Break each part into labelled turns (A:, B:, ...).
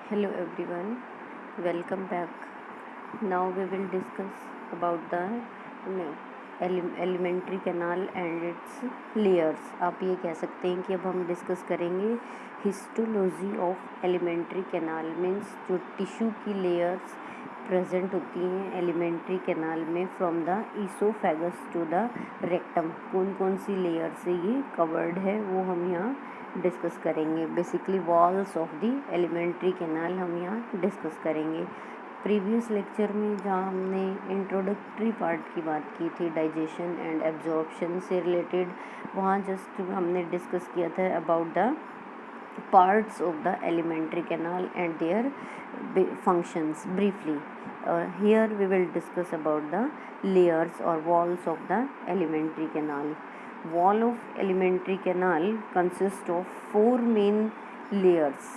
A: Hello everyone, welcome back. Now we will discuss about the elementary canal and its layers. आप ये कह सकते हैं कि अब हम डिस्कस करेंगे histology of alimentary canal means जो टिश्यू की लेयर्स प्रेजेंट होती हैं एलिमेंट्री कैनाल में from the oesophagus to the rectum, कौन कौन सी लेयर से ये कवर्ड है वो हम यहाँ डिस्कस करेंगे. Basically walls of the alimentary canal हम यहाँ डिस्कस करेंगे. प्रीवियस लेक्चर में जहाँ हमने इंट्रोडक्टरी पार्ट की बात की थी डाइजेशन एंड एब्जॉर्प्शन से रिलेटेड, वहाँ जस्ट हमने डिस्कस किया था about the parts of the elementary canal and their functions briefly. Here we will discuss about the layers or walls of the elementary canal. Wall of elementary canal consists of four main layers,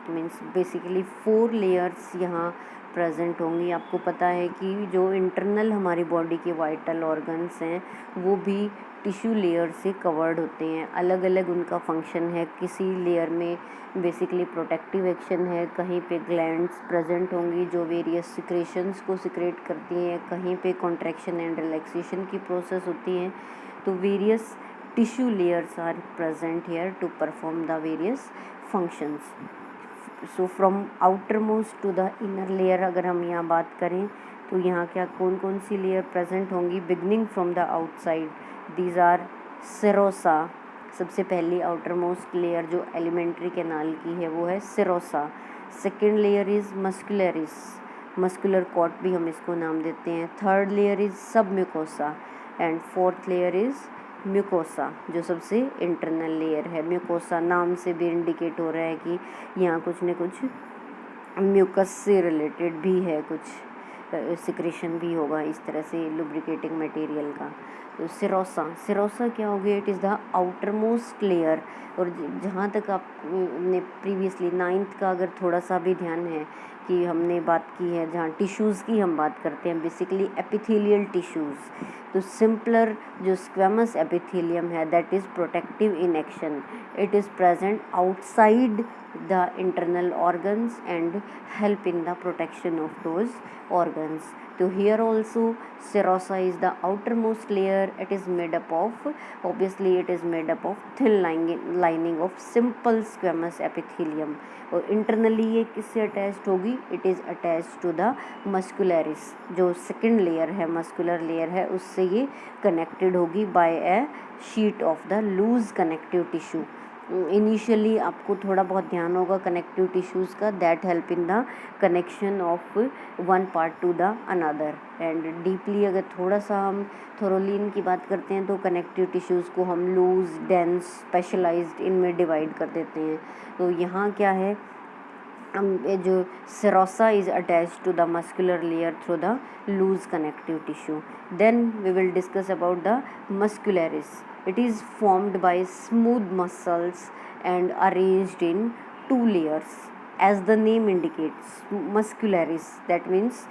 A: means basically four layers यहाँ present होंगी. आपको पता है कि जो internal हमारी body के vital organs हैं वो भी टिश्यू लेयर से कवर्ड होते हैं. अलग अलग उनका फंक्शन है. किसी लेयर में बेसिकली प्रोटेक्टिव एक्शन है, कहीं पे ग्लैंड्स प्रेजेंट होंगी जो वेरियस सिक्रेशंस को सिक्रेट करती हैं, कहीं पे कॉन्ट्रैक्शन एंड रिलैक्सेशन की प्रोसेस होती हैं. तो various tissue layers are present here to perform the various functions. So from outermost to the inner layer अगर हम यहाँ बात करें तो यहाँ क्या कौन कौन सी लेयर प्रेजेंट होंगी. Beginning from the outside these are serosa. सबसे पहली आउटर मोस्ट लेयर जो एलिमेंट्री कैनाल की है वो है serosa. Second layer is muscularis, muscular coat भी हम इसको नाम देते हैं. Third layer is submucosa and fourth layer is mucosa जो सबसे इंटरनल लेयर है. म्यूकोसा नाम से भी इंडिकेट हो रहा है कि यहाँ कुछ न कुछ म्यूकस से रिलेटेड भी है, कुछ सिक्रेशन भी होगा इस तरह से लुब्रिकेटिंग मटेरियल का. तो सिरोसा क्या हो गया? It is the outer most layer. और जहाँ तक आपने प्रीवियसली नाइन्थ का अगर थोड़ा सा भी ध्यान है कि हमने बात की है जहाँ टिश्यूज़ की हम बात करते हैं बेसिकली एपिथेलियल टिश्यूज़. तो सिंपलर जो स्क्वेमस एपिथेलियम है that is protective in action. It is present outside the internal organs and help in the protection of those organs. So here also serosa is the outermost layer. It is made up of, obviously it is made up of thin lining of simple squamous epithelium. और internally ये किससे attached होगी? It is attached to the muscularis जो second layer है, muscular layer है, उससे ये connected होगी by a sheet of the loose connective tissue. Initially आपको थोड़ा बहुत ध्यान होगा कनेक्टिव टिश्यूज़ का, that help in the connection of one part two the another. And deeply अगर थोड़ा सा हम थोरोली इनकी बात करते हैं तो कनेक्टिव टिश्यूज़ को हम लूज, डेंस, स्पेशलाइज्ड इनमें डिवाइड कर देते हैं. तो यहाँ क्या है, जो serosa is attached to the muscular layer through the loose connective tissue. Then we will discuss about the muscularis. It is formed by smooth muscles and arranged in two layers. As the name indicates, muscularis, that means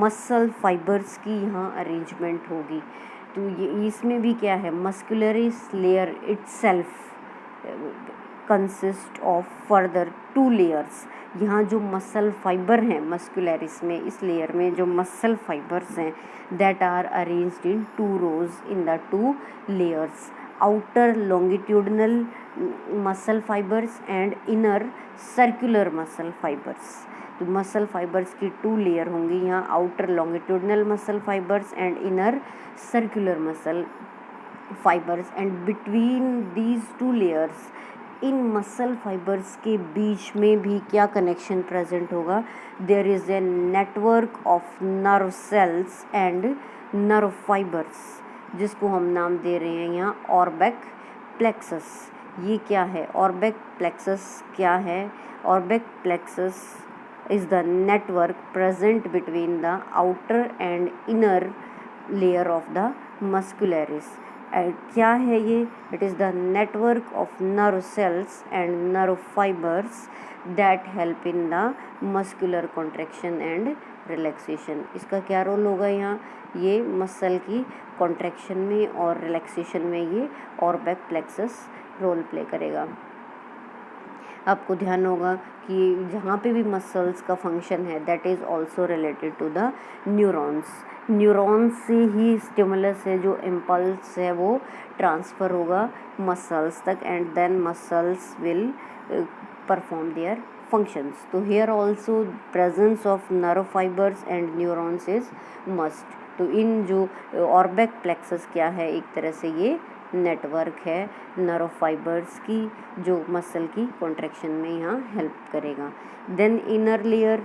A: muscle fibers की यहाँ arrangement होगी. तो ये इसमें भी क्या है, muscularis layer itself consist of further two layers. यहाँ जो मसल फाइबर हैं मस्कुलरिस में, इस लेयर में जो मसल फाइबर्स हैं that are arranged in two rows in the two layers. Outer longitudinal muscle fibres and inner circular muscle fibres. तो muscle fibres की टू लेयर होंगी यहाँ, outer longitudinal muscle fibres and inner circular muscle fibres. And between these two layers, इन muscle fibres के बीच में भी क्या कनेक्शन प्रेजेंट होगा? There is a network of nerve cells and nerve fibres जिसको हम नाम दे रहे हैं यहाँ ऑर्बेक प्लेक्सस. ये क्या है ऑर्बेक प्लेक्सस? क्या है Auerbach plexus? Is the network present between the outer and inner layer of the muscularis. क्या है ये? It is the network of nerve cells and nerve fibres that help in the muscular contraction and relaxation. इसका क्या role होगा यहाँ? ये muscle की contraction में और रिलैक्सेशन में ये ऑर्बेक प्लेक्सस रोल प्ले करेगा. आपको ध्यान होगा कि जहाँ पे भी मसल्स का फंक्शन है that is also related to the neurons. Neurons से ही स्टिमुलस है, जो इम्पल्स है वो ट्रांसफ़र होगा मसल्स तक and then muscles will perform their functions. तो here also presence of nerve fibers and neurons is must. तो इन जो ऑर्बिक प्लेक्सस क्या है, एक तरह से ये नेटवर्क है नर्व फाइबर्स की जो मसल की कॉन्ट्रैक्शन में यहाँ हेल्प करेगा। Then inner layer,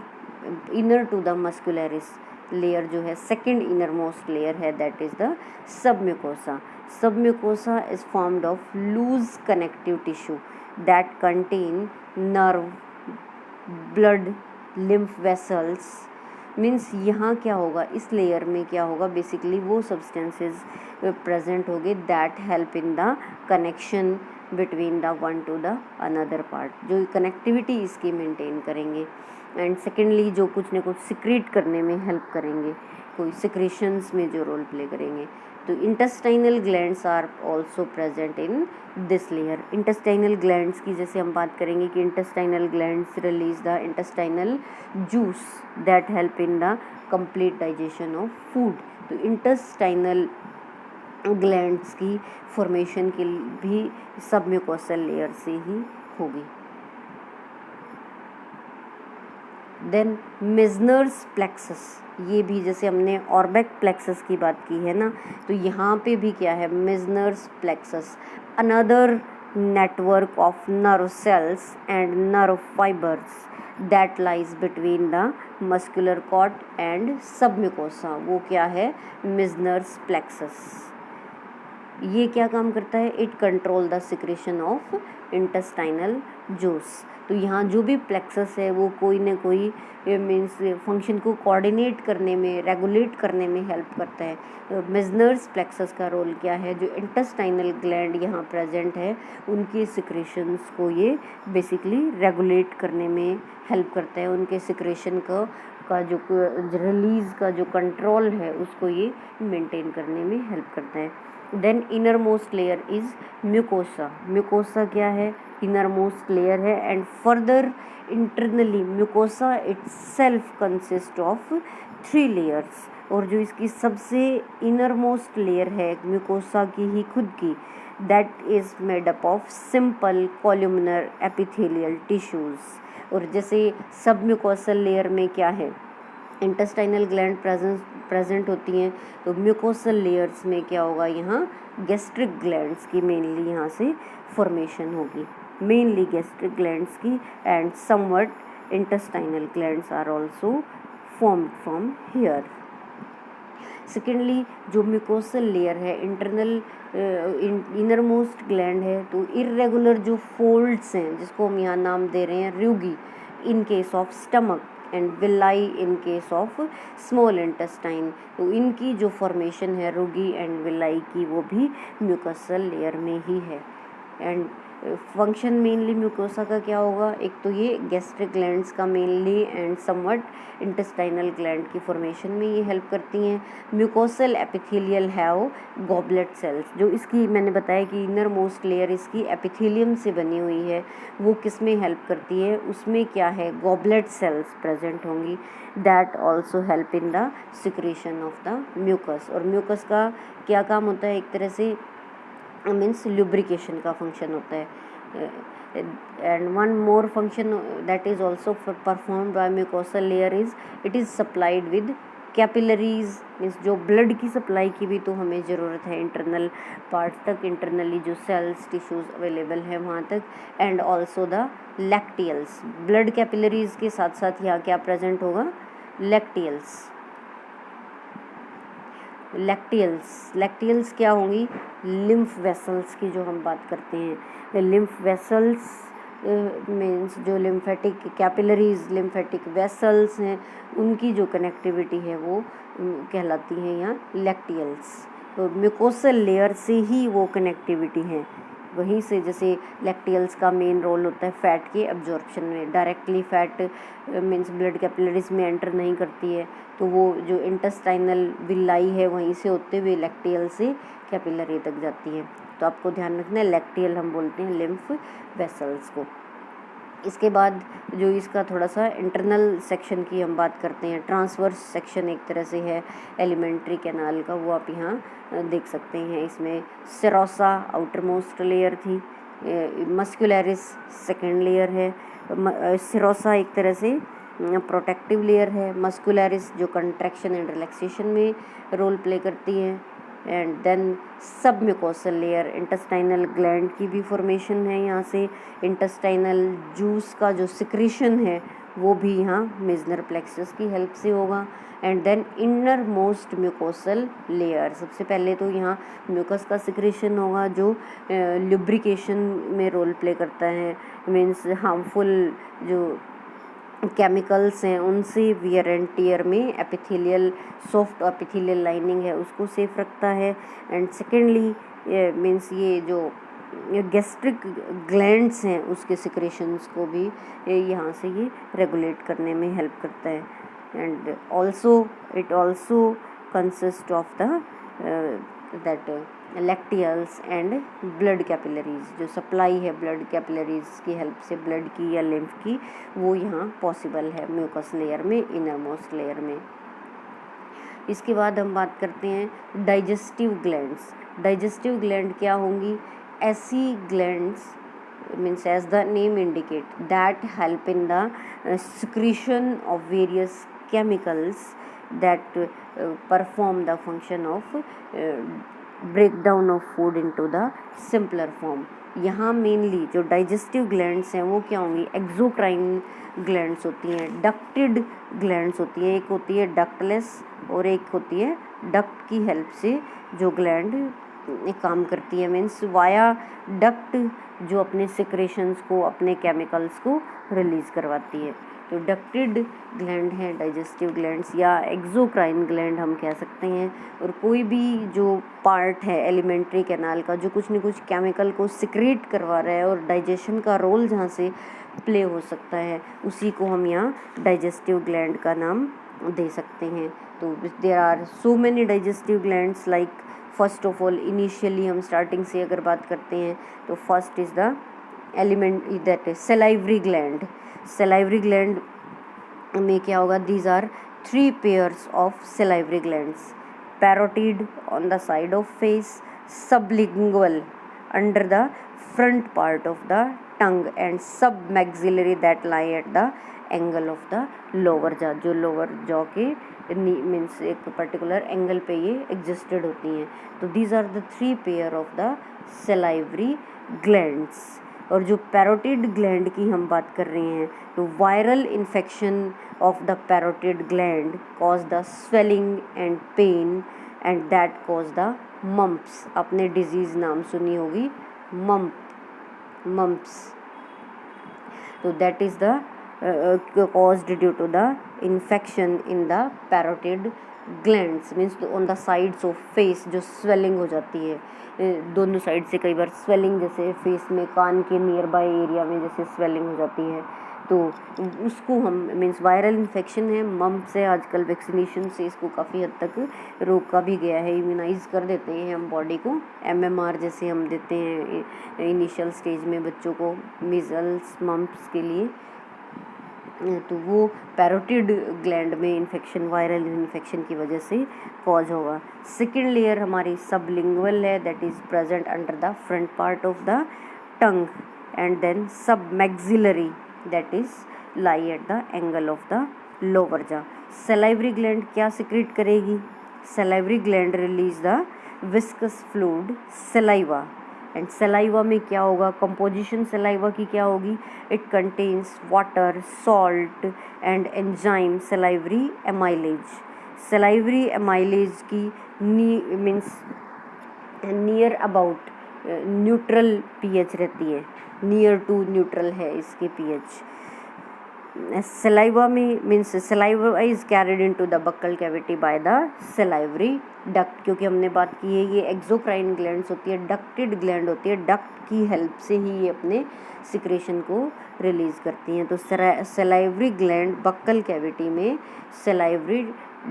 A: inner to the muscularis layer जो है सेकेंड इनर मोस्ट लेयर है that is the submucosa. Submucosa is formed of loose connective tissue that contain nerve, blood, lymph vessels. Means यहाँ क्या होगा, इस layer में क्या होगा, बेसिकली वो सब्सटेंसेस प्रेजेंट होंगे that help in the connection between the one two the another part, जो कनेक्टिविटी इसकी मेंटेन करेंगे। एंड सेकेंडली जो कुछ न कुछ सिक्रीट करने में हेल्प करेंगे, कोई सिक्रेशंस में जो रोल प्ले करेंगे। तो intestinal glands are also present in this layer. Intestinal glands की जैसे हम बात करेंगे कि intestinal glands release the intestinal juice that help in the complete digestion of food. तो इंटेस्टाइनल ग्लैंड्स की फॉर्मेशन की भी सबम्यूकोसल लेयर से ही होगी। देन मेजनर्स प्लेक्सस, ये भी जैसे हमने ऑर्बिक प्लेक्सस की बात की है ना, तो यहाँ पे भी क्या है, Meissner's plexus another network of nerve cells and nerve fibres that lies between the muscular cord and submucosa. वो क्या है, मेजनर्स प्लेक्सस। ये क्या काम करता है, it control the secretion of intestinal juice. तो यहाँ जो भी प्लेक्सस है वो कोई ना कोई मीन्स फंक्शन को कोऑर्डिनेट करने में, रेगुलेट करने में हेल्प करता है। मेजनर्स प्लेक्सस का रोल क्या है, जो इंटेस्टाइनल ग्लैंड यहाँ प्रेजेंट है उनके सिक्रेशंस को ये बेसिकली रेगुलेट करने में हेल्प करता है, उनके सिक्रेशन का जो रिलीज़ का जो कंट्रोल है उसको ये मेंटेन करने में हेल्प करता है। Then inner most layer is mucosa. Mucosa क्या है, इनर मोस्ट लेयर है and further internally mucosa itself consist of 3 layers. और जो इसकी सबसे इनर मोस्ट लेयर है म्यूकोसा की ही खुद की, that is made up of simple columnar epithelial tissues. और जैसे सब म्यूकोसल लेयर में क्या है, इंटेस्टाइनल ग्लैंड प्रेजेंट होती हैं, तो म्यूकोसल लेयर्स में क्या होगा, यहाँ गैस्ट्रिक ग्लैंड्स की मेनली यहाँ से फॉर्मेशन होगी, मेनली गैस्ट्रिक ग्लैंड्स की and somewhat intestinal glands are also formed from here. Secondly जो म्यूकोसल लेयर है इंटरनल इनर मोस्ट ग्लैंड है, तो इर्रेगुलर जो फोल्ड्स हैं जिसको हम यहाँ नाम दे रहे हैं rugae in case of stomach and villi in case of small intestine, तो इनकी जो फॉर्मेशन है रूगी एंड विलाई की वो भी म्यूकोसल लेयर में ही है। एंड फंक्शन मेनली म्यूकोसा का क्या होगा, एक तो ये गैस्ट्रिक ग्लैंड्स का mainly and somewhat intestinal gland की फॉर्मेशन में ये हेल्प करती हैं। Mucosal epithelial have goblet cells, जो इसकी मैंने बताया कि इनर मोस्ट लेयर इसकी एपिथेलियम से बनी हुई है, वो किस में हेल्प करती है, उसमें क्या है, गॉबलेट सेल्स प्रेजेंट होंगी that also help in the secretion of the mucus. और म्यूकस का क्या काम होता है, एक तरह से मीन्स लुब्रिकेशन का फंक्शन होता है। And one more function that is also performed by mucosal layer is it is supplied with capillaries, means जो ब्लड की सप्लाई की भी तो हमें ज़रूरत है इंटरनल पार्ट तक, इंटरनली जो सेल्स टिश्यूज़ अवेलेबल है वहाँ तक, and also the lacteals. Blood capillaries के साथ साथ यहाँ क्या प्रेजेंट होगा, लैक्टियल्स। लैक्टियल्स क्या होंगी, लिम्फ वेसल्स की जो हम बात करते हैं। लिम्फ वेसल्स मीन्स जो लिम्फेटिक कैपिलरीज, लिम्फेटिक वेसल्स हैं उनकी जो कनेक्टिविटी है वो कहलाती है यहाँ लैक्टियल्स। तो म्यूकोसल लेयर से ही वो कनेक्टिविटी है, वहीं से जैसे लैक्टियल्स का मेन रोल होता है फैट के एब्जॉर्प्शन में, directly fat means blood capillaries में एंटर नहीं करती है, तो वो जो इंटेस्टाइनल विलाई है वहीं से होते हुए लैक्टियल से कैपिलरी तक जाती है। तो आपको ध्यान रखना है लैक्टियल हम बोलते हैं लिम्फ वेसल्स को। इसके बाद जो इसका थोड़ा सा इंटरनल सेक्शन की हम बात करते हैं, ट्रांसवर्स सेक्शन एक तरह से है एलिमेंट्री कैनाल का, वो आप यहाँ देख सकते हैं। इसमें सेरोसा आउटर मोस्ट लेयर थी, मस्कुलरिस सेकेंड लेयर है, सेरोसा एक तरह से प्रोटेक्टिव लेयर है, मस्कुलरिस जो कंट्रैक्शन एंड रिलैक्सेशन में रोल प्ले करती है, एंड देन सब म्यूकोसल लेयर, इंटेस्टाइनल ग्लैंड की भी फॉर्मेशन है यहाँ से, इंटेस्टाइनल जूस का जो सिक्रीशन है वो भी यहाँ मेजनर प्लेक्सस की हेल्प से होगा, and then inner most mucosal layer, सबसे पहले तो यहाँ म्यूकस का सिक्रीशन होगा जो लुब्रिकेशन में रोल प्ले करता है, मीन्स हार्मफुल जो केमिकल्स हैं उनसे वियर एंड टियर में एपिथेलियल सॉफ्ट एपिथेलियल लाइनिंग है उसको सेफ रखता है, एंड सेकेंडली मीन्स ये जो गैस्ट्रिक ग्लैंड्स हैं उसके सिक्रेशंस को भी यहाँ से ये रेगुलेट करने में हेल्प करता है, and also it also consist of the that lacteals and blood capillaries, जो सप्लाई है ब्लड कैपिलरीज की हेल्प से ब्लड की या लिम्फ की, वो यहाँ पॉसिबल है म्यूकस लेयर में, इनर मोस्ट लेयर में। इसके बाद हम बात करते हैं डाइजेस्टिव ग्लैंड्स। डाइजेस्टिव ग्लैंड क्या होंगी? ऐसी glands means as the name indicate that help in the secretion of various chemicals that perform the function of breakdown of food into the simpler form। यहाँ मेनली जो digestive glands हैं वो क्या होंगी? Exocrine glands होती हैं, ducted glands होती हैं, एक होती है डक्टलेस और एक होती है डक्ट की हेल्प से जो ग्लैंड काम करती है, मीन्स वाया डक्ट जो अपने सिक्रेशंस को, अपने केमिकल्स को रिलीज़ करवाती है। तो डक्टेड ग्लैंड है डाइजेस्टिव ग्लैंड्स, या एक्सोक्राइन ग्लैंड हम कह सकते हैं। और कोई भी जो पार्ट है एलिमेंट्री कैनाल का जो कुछ न कुछ केमिकल को सिक्रेट करवा रहा है और डाइजेशन का रोल जहाँ से प्ले हो सकता है उसी को हम यहाँ डाइजेस्टिव ग्लैंड का नाम दे सकते हैं। तो there are so many digestive glands, like first of all initially हम स्टार्टिंग से अगर बात करते हैं तो first is the element that is salivary gland. Salivary gland में क्या होगा? These are 3 pairs of salivary glands, parotid on the side of face, sublingual under the front part of the tongue, and submaxillary that lie at the angle of the lower jaw, जो lower jaw के means एक particular angle पे ये existed होती हैं। तो these are the 3 pair of the salivary glands. और जो पैरोटिड ग्लैंड की हम बात कर रहे हैं तो viral infection of the parotid gland cause the swelling and pain and that cause the mumps. आपने डिजीज़ नाम सुनी होगी मम्प्स। तो that is the caused due to the infection in the parotid glands, means on the sides of face जो swelling हो जाती है दोनों साइड से, कई बार swelling जैसे फेस में कान के नियर बाय एरिया में जैसे swelling हो जाती है, तो उसको हम मीन्स वायरल इन्फेक्शन है, मम्प से आजकल वैक्सीनेशन से इसको काफ़ी हद तक रोका भी गया है, इम्यूनाइज कर देते हैं हम बॉडी को, MMR जैसे हम देते हैं इनिशियल स्टेज में बच्चों को मीजल्स मम्प्स के लिए। तो वो पैरोटिड ग्लैंड में इन्फेक्शन वायरल इन्फेक्शन की वजह से कॉज होगा। सेकेंड लेयर हमारी सबलिंगुअल है, that is present under the front part of the tongue, and then submaxillary that is lie at the angle of the lower jaw. Salivary gland क्या secrete करेगी? Salivary gland release the viscous fluid saliva, and saliva में क्या होगा? Composition saliva की क्या होगी? It contains water, salt and enzyme salivary amylase. Salivary amylase की means near about neutral pH रहती है, नियर टू न्यूट्रल है इसके पीएच। सलाइवा में means saliva is carried into the buccal cavity by the salivary duct, क्योंकि हमने बात की है ये एक्सोक्राइन ग्लैंड्स होती है, डक्टेड ग्लैंड होती है, डक्ट की हेल्प से ही ये अपने सिक्रेशन को रिलीज़ करती हैं। तो सलाइवरी ग्लैंड बक्कल कैविटी में सलाइवरी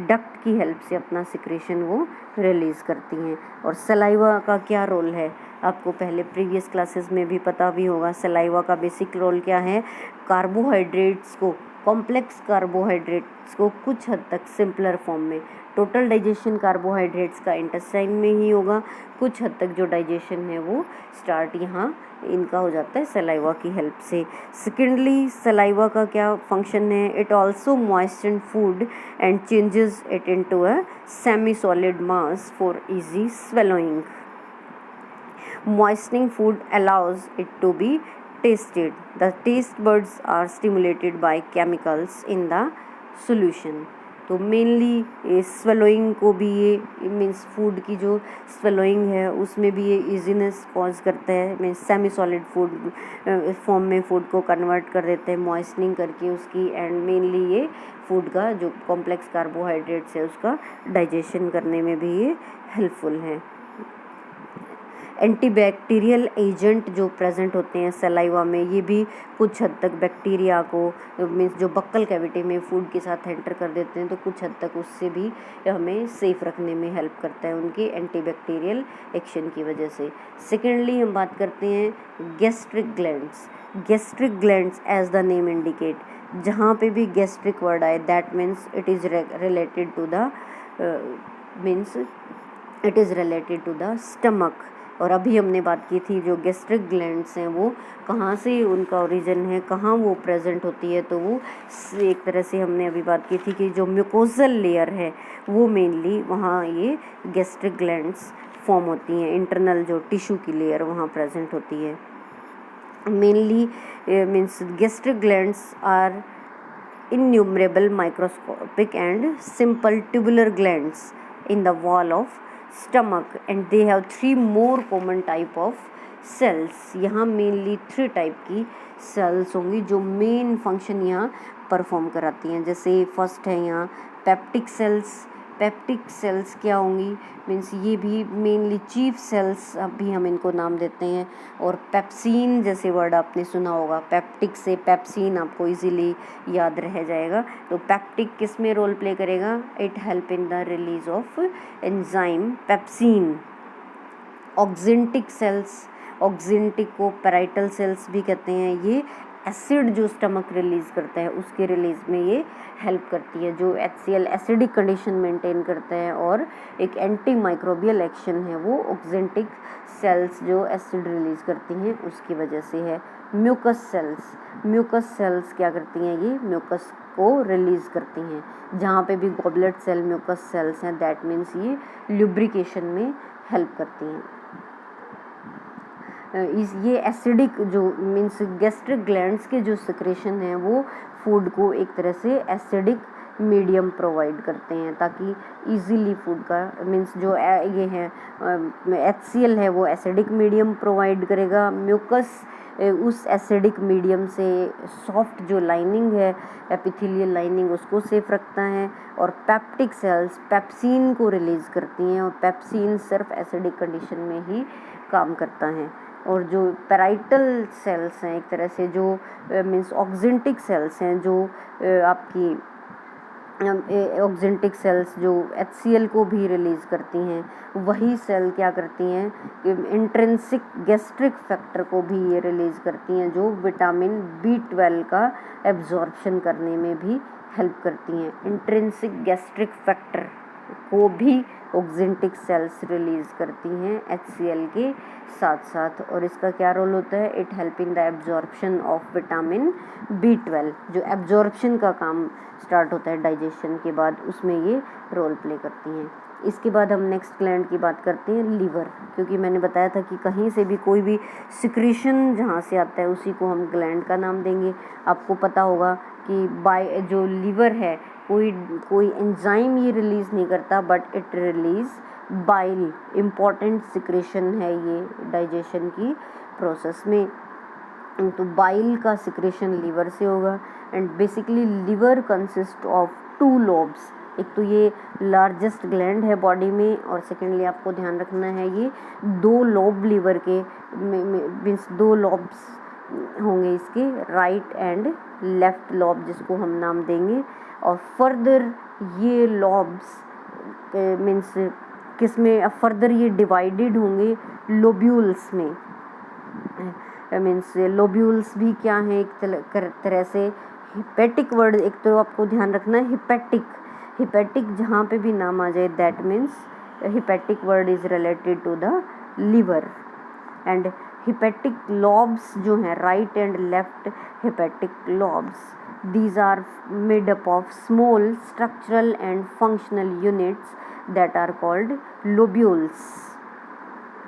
A: डक्ट की हेल्प से अपना सिक्रेशन वो रिलीज़ करती हैं। और सलाइवा का क्या रोल है, आपको पहले प्रीवियस क्लासेस में भी पता भी होगा। सलाइवा का बेसिक रोल क्या है, कार्बोहाइड्रेट्स को, कॉम्प्लेक्स कार्बोहाइड्रेट्स को कुछ हद तक सिंपलर फॉर्म में, टोटल डाइजेशन कार्बोहाइड्रेट्स का इंटेस्टाइन में ही होगा, कुछ हद तक जो डाइजेशन है वो स्टार्ट यहाँ इनका हो जाता है सलाइवा की हेल्प से। सेकेंडली सलाइवा का क्या फंक्शन है, it also moistens food and changes it into a semi solid mass for easy swallowing. Moistening food allows it to be tasted. The taste buds are stimulated by chemicals in the solution. तो mainly swallowing को भी ये means food की जो swallowing है उसमें भी ये इजीनेस कॉज करता है। Means semi solid food form में फूड को कन्वर्ट कर देते हैं मॉइस्टनिंग करके उसकी, एंड मेनली ये फूड का जो कॉम्प्लेक्स कार्बोहाइड्रेट्स है उसका डाइजेशन करने में भी ये हेल्पफुल है। एंटीबैक्टीरियल एजेंट जो प्रेजेंट होते हैं सलाइवा में, ये भी कुछ हद तक बैक्टीरिया को मीन्स जो बक्कल कैविटी में फूड के साथ एंटर कर देते हैं तो कुछ हद तक उससे भी हमें सेफ रखने में हेल्प करता है उनकी एंटीबैक्टीरियल एक्शन की वजह से। सेकेंडली हम बात करते हैं gastric glands. Gastric glands as the name indicate, जहाँ पे भी गैस्ट्रिक वर्ड आए that means it is related to the stomach. और अभी हमने बात की थी जो गैस्ट्रिक ग्लैंड्स हैं वो कहाँ से उनका ओरिजिन है, कहाँ वो प्रेजेंट होती है, तो वो एक तरह से हमने अभी बात की थी कि जो म्यूकोजल लेयर है वो मेनली वहाँ ये गैस्ट्रिक ग्लैंड्स फॉर्म होती हैं, इंटरनल जो टिश्यू की लेयर वहाँ प्रेजेंट होती है। Mainly means gastric glands are innumerable microscopic and simple tubular glands in the wall of stomach, and they have 3 more common type of cells. यहाँ mainly 3 type की sales होंगी जो main function यहाँ perform कराती हैं। जैसे फर्स्ट है यहाँ पेप्टिक सेल्स। पेप्टिक सेल्स क्या होंगी, मीन्स ये भी मेनली चीफ सेल्स अभी हम इनको नाम देते हैं। और पेप्सिन जैसे वर्ड आपने सुना होगा, पेप्टिक से पेप्सिन आपको इजीली याद रह जाएगा। तो पेप्टिक किस में रोल प्ले करेगा, it help in the release of enzyme pepsin. Oxyntic cells, oxyntic को पैराइटल सेल्स भी कहते हैं, ये एसिड जो स्टमक रिलीज़ करता है उसके रिलीज़ में ये हेल्प करती है, जो HCl एसिडिक कंडीशन मेंटेन करता है और एक एंटी माइक्रोबियल एक्शन है वो ऑक्जेंटिक सेल्स जो एसिड रिलीज़ करती हैं उसकी वजह से है। म्यूकस सेल्स, म्यूकस सेल्स क्या करती हैं, ये म्यूकस को रिलीज़ करती हैं। जहाँ पे भी गॉबलेट सेल म्यूकस सेल्स हैं दैट मीन्स ये ल्यूब्रिकेशन में हेल्प करती हैं। ये एसिडिक जो मीन्स गैस्ट्रिक ग्लैंड्स के जो सिक्रेशन है वो फूड को एक तरह से एसिडिक मीडियम प्रोवाइड करते हैं ताकि इजीली फूड का मीन्स जो ये है HCl है वो एसिडिक मीडियम प्रोवाइड करेगा। म्यूकस उस एसिडिक मीडियम से सॉफ्ट जो लाइनिंग है एपिथेलियल लाइनिंग उसको सेफ रखता है। और पेप्टिक सेल्स पेप्सिन को रिलीज़ करती हैं और पेप्सिन सिर्फ एसिडिक कंडीशन में ही काम करता है। और जो पैराइटल सेल्स हैं एक तरह से जो मीन्स ऑक्जेंटिक सेल्स हैं जो आपकी ऑक्जेंटिक सेल्स जो HCl को भी रिलीज़ करती हैं, वही सेल क्या करती हैं कि इंट्रिंसिक गैस्ट्रिक फैक्टर को भी ये रिलीज़ करती हैं जो विटामिन B12 का एब्जॉर्प्शन करने में भी हेल्प करती हैं। इंट्रिंसिक गैस्ट्रिक फैक्टर को भी ऑक्जेंटिक सेल्स रिलीज़ करती हैं HCl के साथ साथ। और इसका क्या रोल होता है, it help in the absorption of vitamin B12, जो एब्जॉर्प्शन का काम स्टार्ट होता है डाइजेशन के बाद उसमें ये रोल प्ले करती हैं। इसके बाद हम नेक्स्ट ग्लैंड की बात करते हैं लीवर, क्योंकि मैंने बताया था कि कहीं से भी कोई भी सिक्रीशन जहाँ से आता है उसी को हम ग्लैंड का नाम देंगे। आपको पता होगा कि जो लीवर है कोई एंजाइम ये रिलीज़ नहीं करता but it release bile, important secretion है ये डाइजेशन की प्रोसेस में। तो बाइल का सिक्रेशन लीवर से होगा। And basically liver consist of 2 lobes, एक तो ये लार्जेस्ट ग्लैंड है बॉडी में और सेकेंडली आपको ध्यान रखना है ये 2 लोब लीवर के मीन्स 2 लोब्स होंगे इसके, राइट एंड लेफ्ट लोब जिसको हम नाम देंगे। और फर्दर ये लॉब्स मीन्स किसमें, फर्दर ये डिवाइडेड होंगे लोब्यूल्स में। मीन्स लोब्यूल्स भी क्या हैं, एक तरह से हिपेटिक वर्ड, एक तो आपको ध्यान रखना है हिपेटिक जहाँ पे भी नाम आ जाए that means hepatic word is related to the liver. And hepatic lobes जो हैं, right and left hepatic lobes, these are made up of small structural and functional units that are called lobules।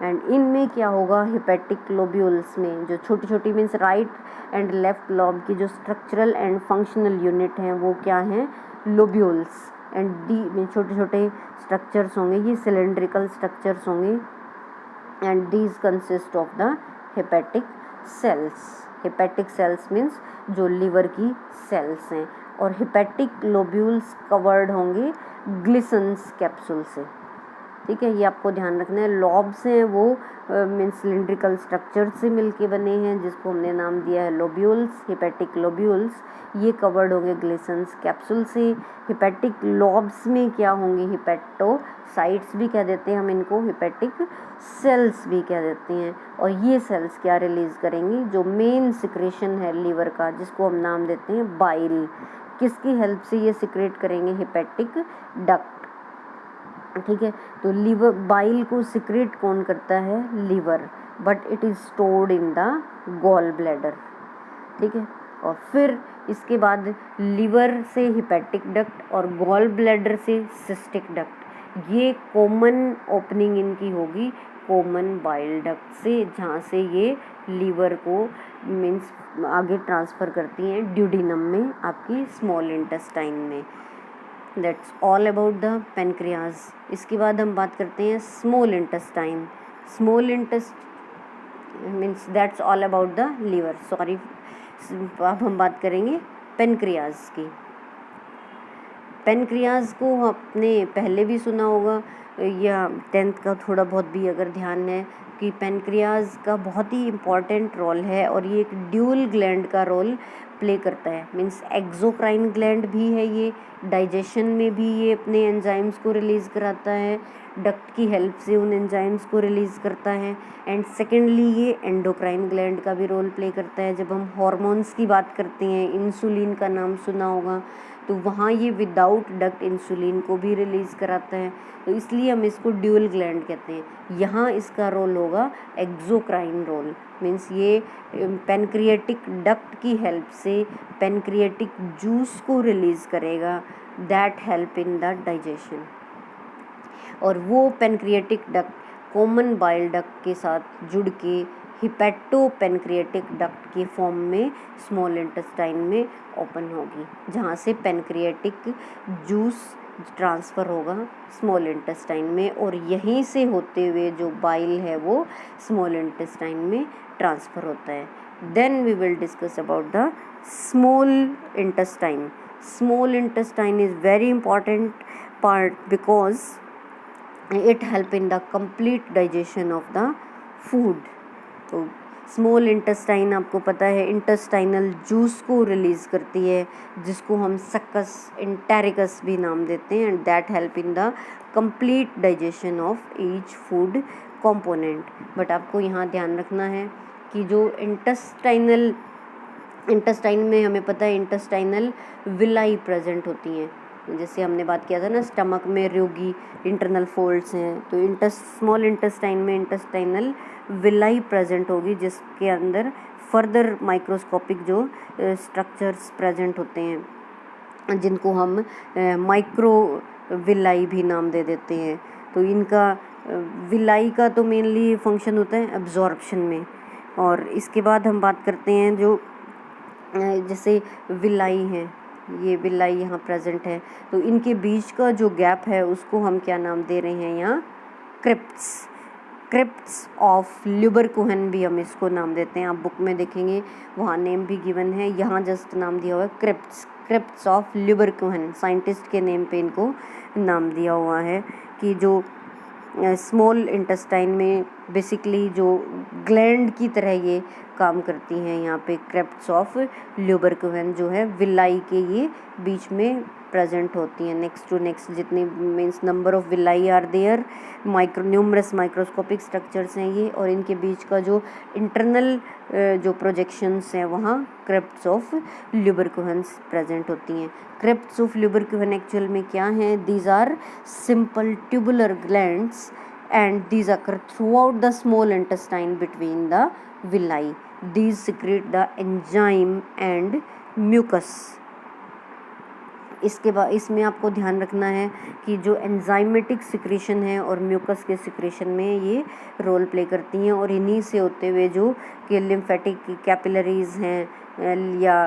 A: And इनमें क्या होगा, hepatic lobules में जो छोटी छोटी means right and left lobe की जो स्ट्रक्चरल एंड फंक्शनल यूनिट हैं वो क्या हैं, लोब्यूल्स। एंड डी में छोटे छोटे स्ट्रक्चर्स होंगे, ये सिलेंड्रिकल स्ट्रक्चर्स होंगे। And these consist of the hepatic cells. Hepatic cells means जो लिवर की सेल्स हैं। और हिपेटिक लोब्यूल्स कवर्ड होंगे ग्लिसन्स कैप्सूल से। ठीक है, ये आपको ध्यान रखना है। लॉब्स हैं वो मीन्स सिलिंड्रिकल स्ट्रक्चर से मिलके बने हैं जिसको हमने नाम दिया है लोब्यूल्स, हिपेटिक लोब्यूल्स। ये कवर्ड होंगे ग्लिसन्स कैप्सूल से। हिपेटिक लॉब्स में क्या होंगे, हिपेटोसाइट्स भी कह देते हैं हम इनको, हिपेटिक सेल्स भी कह देते हैं। और ये सेल्स क्या रिलीज करेंगी, जो मेन सिक्रेशन है लिवर का जिसको हम नाम देते हैं बाइल, किसकी हेल्प से ये सिक्रेट करेंगे, हिपेटिक डक्ट। ठीक है, तो लिवर बाइल को सिक्रेट कौन करता है, liver, but it is stored in the gall bladder. ठीक है, और फिर इसके बाद लिवर से हिपेटिक डक्ट और गॉल ब्लैडर से सिस्टिक डक्ट, ये कॉमन ओपनिंग इनकी होगी कॉमन बाइल डक्ट से, जहाँ से ये लिवर को मीन्स आगे ट्रांसफ़र करती हैं ड्यूडिनम में, आपकी स्मॉल इंटेस्टाइन में। That's all about the pancreas. इसके बाद हम बात करते हैं small intestine. Small intestine means that's all about the liver, sorry. अब हम बात करेंगे पेनक्रियाज की। पेनक्रियाज को आपने पहले भी सुना होगा या 10th का थोड़ा बहुत भी अगर ध्यान है कि पेनक्रियाज का बहुत ही इम्पॉर्टेंट रोल है और ये एक ड्यूल ग्लैंड का रोल प्ले करता है। मीन्स एक्सोक्राइन ग्लैंड भी है ये, डाइजेशन में भी ये अपने एंजाइम्स को रिलीज़ कराता है, डक्ट की हेल्प से उन एंजाइम्स को रिलीज़ करता है। एंड सेकेंडली ये एंडोक्राइन ग्लैंड का भी रोल प्ले करता है। जब हम हार्मोन्स की बात करते हैं, इंसुलिन का नाम सुना होगा, तो वहाँ ये विदाउट डक्ट इंसुलिन को भी रिलीज़ कराता है, तो इसलिए हम इसको ड्यूल ग्लैंड कहते हैं। यहाँ इसका रोल होगा एक्सोक्राइन रोल, मीन्स ये पेनक्रिएटिक डक्ट की हेल्प से पेनक्रिएटिक जूस को रिलीज़ करेगा, that help in the digestion. और वो pancreatic duct common bile duct के साथ जुड़ के हिपेटो पेनक्रिएटिक डक्ट के फॉर्म में स्मॉल इंटेस्टाइन में ओपन होगी, जहाँ से पेनक्रिएटिक जूस ट्रांसफ़र होगा स्मॉल इंटेस्टाइन में, और यहीं से होते हुए जो बाइल है वो स्मॉल इंटेस्टाइन में ट्रांसफ़र होता है। Then we will discuss about the small intestine. Small intestine is very important part because it help in the complete digestion of the food। तो स्मॉल इंटेस्टाइन आपको पता है इंटेस्टाइनल जूस को release करती है जिसको हम सक्कस इंटेरिकस भी नाम देते हैं, and that help in the complete digestion of each food component. But आपको यहाँ ध्यान रखना है कि जो इंटेस्टाइन में हमें पता है इंटेस्टाइनल विलाई प्रेजेंट होती हैं। जैसे हमने बात किया था ना, स्टमक में रोगी इंटरनल फोल्ड्स हैं, तो स्मॉल इंटेस्टाइन में इंटेस्टाइनल विलाई प्रेजेंट होगी जिसके अंदर फर्दर माइक्रोस्कोपिक जो स्ट्रक्चर्स प्रेजेंट होते हैं जिनको हम माइक्रो विलाई भी नाम दे देते हैं। तो इनका विलाई का तो मेनली फंक्शन होता है एब्जॉर्प्शन में। और इसके बाद हम बात करते हैं जो जैसे विलाई हैं, ये विलाई यहाँ प्रेजेंट है, तो इनके बीच का जो गैप है उसको हम क्या नाम दे रहे हैं यहाँ, क्रिप्ट्स ऑफ ल्यूबरकुहन भी हम इसको नाम देते हैं। आप बुक में देखेंगे वहाँ नेम भी गिवन है, यहाँ जस्ट नाम दिया हुआ है क्रिप्ट्स ऑफ ल्यूबरकुहन, साइंटिस्ट के नेम पे इनको नाम दिया हुआ है। कि जो स्मॉल इंटेस्टाइन में बेसिकली जो ग्लैंड की तरह ये काम करती हैं। यहाँ पे क्रिप्ट्स ऑफ ल्यूबरकुहन जो है विलाई के ये बीच में प्रेजेंट होती हैं नेक्स्ट टू नेक्स्ट, जितनी means number of villi are there, numerous microscopic structures हैं ये, और इनके बीच का जो इंटरनल जो प्रोजेक्शंस हैं वहाँ क्रिप्ट्स ऑफ ल्यूबरकुहन्स प्रेजेंट होती हैं। क्रिप्ट्स ऑफ ल्यूबरकुहन एक्चुअल में क्या हैं? These are simple tubular glands and these occur throughout the small intestine between the villi. These secrete the enzyme and mucus. इसके बाद इसमें आपको ध्यान रखना है कि जो एंजाइमेटिक सिक्रेशन है और म्यूकस के सिक्रेशन में ये रोल प्ले करती हैं, और इन्हीं से होते हुए जो कि लिम्फेटिक कैपिलरीज हैं या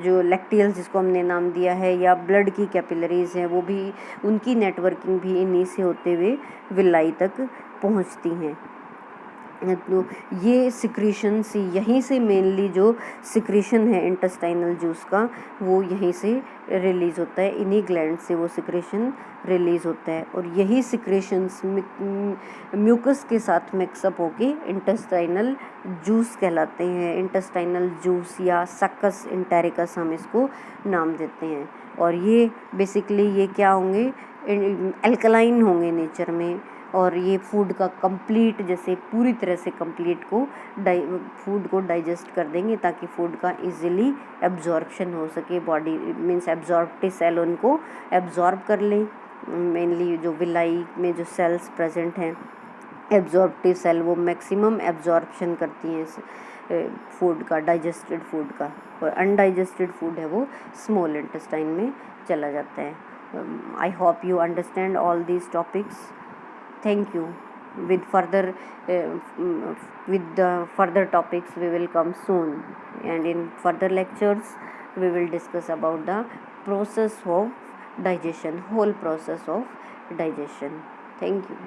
A: जो लैक्टियल्स जिसको हमने नाम दिया है, या ब्लड की कैपिलरीज हैं, वो भी उनकी नेटवर्किंग भी इन्हीं से होते हुए विलाई तक पहुंचती हैं। तो ये सिक्रीशंस यहीं से मेनली जो सिक्रीशन है इंटेस्टाइनल जूस का वो यहीं से रिलीज़ होता है, इन्हीं ग्लैंड से वो सिक्रेशन रिलीज़ होता है, और यही सिक्रेशंस म्यूकस के साथ मिक्सअप होके इंटेस्टाइनल जूस कहलाते हैं। इंटेस्टाइनल जूस या सक्कस इंटेरिकस हम इसको नाम देते हैं, और ये बेसिकली ये क्या होंगे? एल्कलाइन होंगे नेचर में, और ये फूड का कंप्लीट जैसे पूरी तरह से कंप्लीट को फूड को डाइजेस्ट कर देंगे ताकि फूड का इजीली एब्जॉर्प्शन हो सके, बॉडी मीन्स एब्जॉर्प्टिव सेल उनको एब्जॉर्ब कर लें। मेनली जो विलाई में जो सेल्स प्रेजेंट हैं एब्जॉर्प्टिव सेल, वो मैक्सिमम एब्जॉर्प्शन करती हैं फूड का, डाइजेस्टेड फूड का, और अनडाइजेस्टेड फूड है वो स्मॉल इंटेस्टाइन में चला जाता है। I hope you understand all these topics. Thank you. With the further topics we will come soon, and in further lectures we will discuss about the process of digestion, whole process of digestion. Thank you.